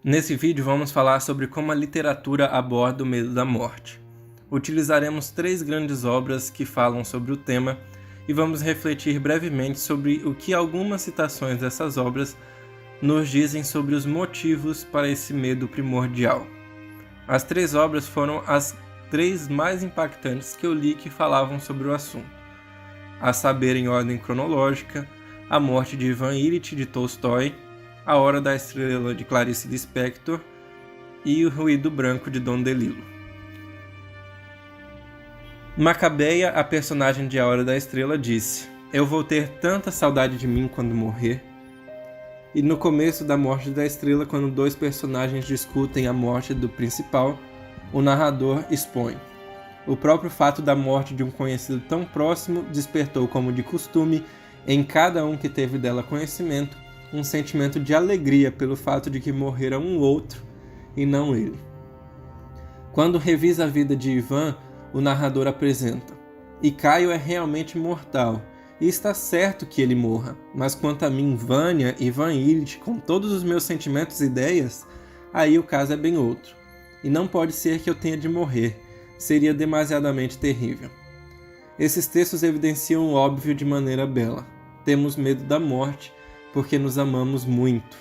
Nesse vídeo vamos falar sobre como a literatura aborda o medo da morte. Utilizaremos 3 grandes obras que falam sobre o tema e vamos refletir brevemente sobre o que algumas citações dessas obras nos dizem sobre os motivos para esse medo primordial. As 3 obras foram as 3 mais impactantes que eu li que falavam sobre o assunto, a saber, em ordem cronológica, A Morte de Ivan Ilitch, de Tolstói, A Hora da Estrela, de Clarice Lispector e O Ruído Branco, de Don DeLillo. Macabeia, a personagem de A Hora da Estrela, disse: "Eu vou ter tanta saudade de mim quando morrer." E no começo da Morte da Estrela, quando 2 personagens discutem a morte do principal, o narrador expõe: "O próprio fato da morte de um conhecido tão próximo despertou, como de costume, em cada um que teve dela conhecimento, um sentimento de alegria pelo fato de que morrera um outro e não ele." Quando revisa a vida de Ivan, o narrador apresenta: "E Caio é realmente mortal, e está certo que ele morra, mas quanto a mim, Vânia e Ivan Ilitch, com todos os meus sentimentos e ideias, aí o caso é bem outro. E não pode ser que eu tenha de morrer, seria demasiadamente terrível." Esses textos evidenciam o óbvio de maneira bela. Temos medo da morte porque nos amamos muito.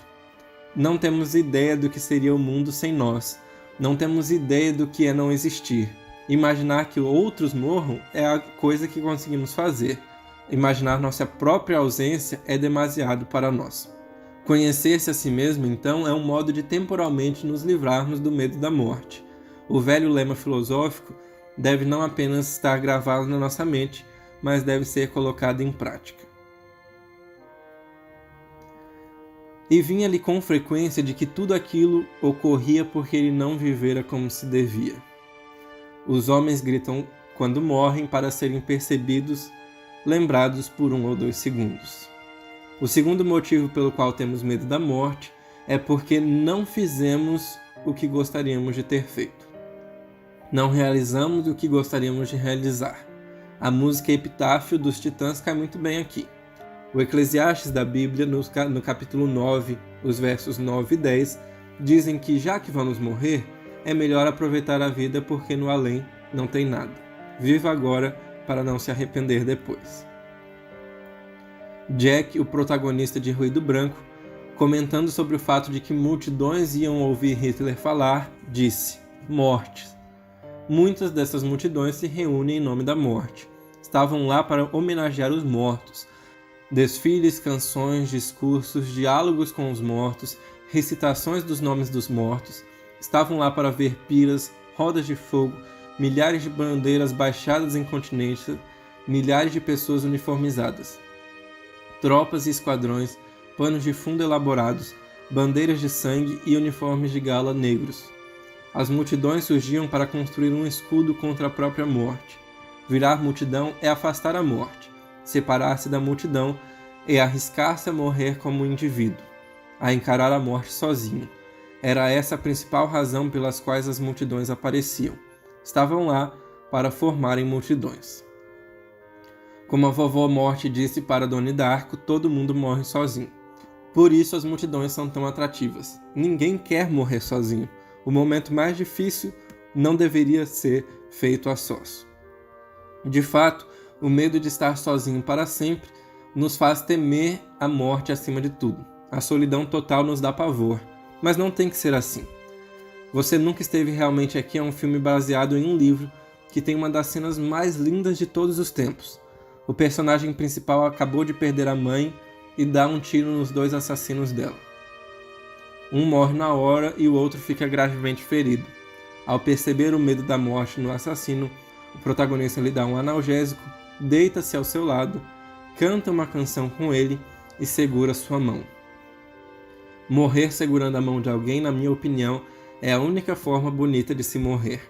Não temos ideia do que seria o mundo sem nós. Não temos ideia do que é não existir. Imaginar que outros morram é a coisa que conseguimos fazer. Imaginar nossa própria ausência é demasiado para nós. Conhecer-se a si mesmo, então, é um modo de temporalmente nos livrarmos do medo da morte. O velho lema filosófico deve não apenas estar gravado na nossa mente, mas deve ser colocado em prática. E vinha-lhe com frequência de que tudo aquilo ocorria porque ele não vivera como se devia. Os homens gritam quando morrem para serem percebidos, lembrados por 1 ou 2 segundos. O segundo motivo pelo qual temos medo da morte é porque não fizemos o que gostaríamos de ter feito. Não realizamos o que gostaríamos de realizar. A música Epitáfio dos Titãs cai muito bem aqui. O Eclesiastes da Bíblia, no capítulo 9, os versos 9 e 10, dizem que já que vamos morrer, é melhor aproveitar a vida porque no além não tem nada. Viva agora para não se arrepender depois. Jack, o protagonista de Ruído Branco, comentando sobre o fato de que multidões iam ouvir Hitler falar, disse: "Mortes. Muitas dessas multidões se reúnem em nome da morte. Estavam lá para homenagear os mortos. Desfiles, canções, discursos, diálogos com os mortos, recitações dos nomes dos mortos. Estavam lá para ver piras, rodas de fogo, milhares de bandeiras baixadas em continência, milhares de pessoas uniformizadas. Tropas e esquadrões, panos de fundo elaborados, bandeiras de sangue e uniformes de gala negros. As multidões surgiam para construir um escudo contra a própria morte. Virar multidão é afastar a morte. Separar-se da multidão é arriscar-se a morrer como indivíduo, a encarar a morte sozinho. Era essa a principal razão pelas quais as multidões apareciam. Estavam lá para formarem multidões. Como a vovó Morte disse para Dona Darko, todo mundo morre sozinho. Por isso as multidões são tão atrativas. Ninguém quer morrer sozinho. O momento mais difícil não deveria ser feito a sós. De fato, o medo de estar sozinho para sempre nos faz temer a morte acima de tudo. A solidão total nos dá pavor, mas não tem que ser assim. Você Nunca Esteve Realmente Aqui é um filme baseado em um livro que tem uma das cenas mais lindas de todos os tempos. O personagem principal acabou de perder a mãe e dá um tiro nos 2 assassinos dela. Um morre na hora e o outro fica gravemente ferido. Ao perceber o medo da morte no assassino, o protagonista lhe dá um analgésico, deita-se ao seu lado, canta uma canção com ele e segura sua mão. Morrer segurando a mão de alguém, na minha opinião, é a única forma bonita de se morrer.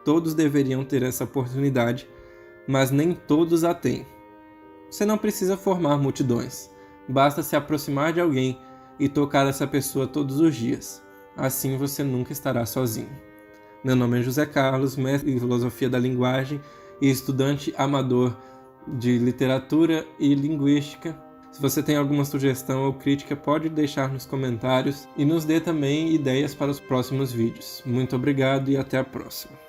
Todos deveriam ter essa oportunidade, mas nem todos a têm. Você não precisa formar multidões. Basta se aproximar de alguém e tocar essa pessoa todos os dias. Assim você nunca estará sozinho. Meu nome é José Carlos, mestre em Filosofia da Linguagem e estudante amador de Literatura e Linguística. Se você tem alguma sugestão ou crítica, pode deixar nos comentários e nos dê também ideias para os próximos vídeos. Muito obrigado e até a próxima.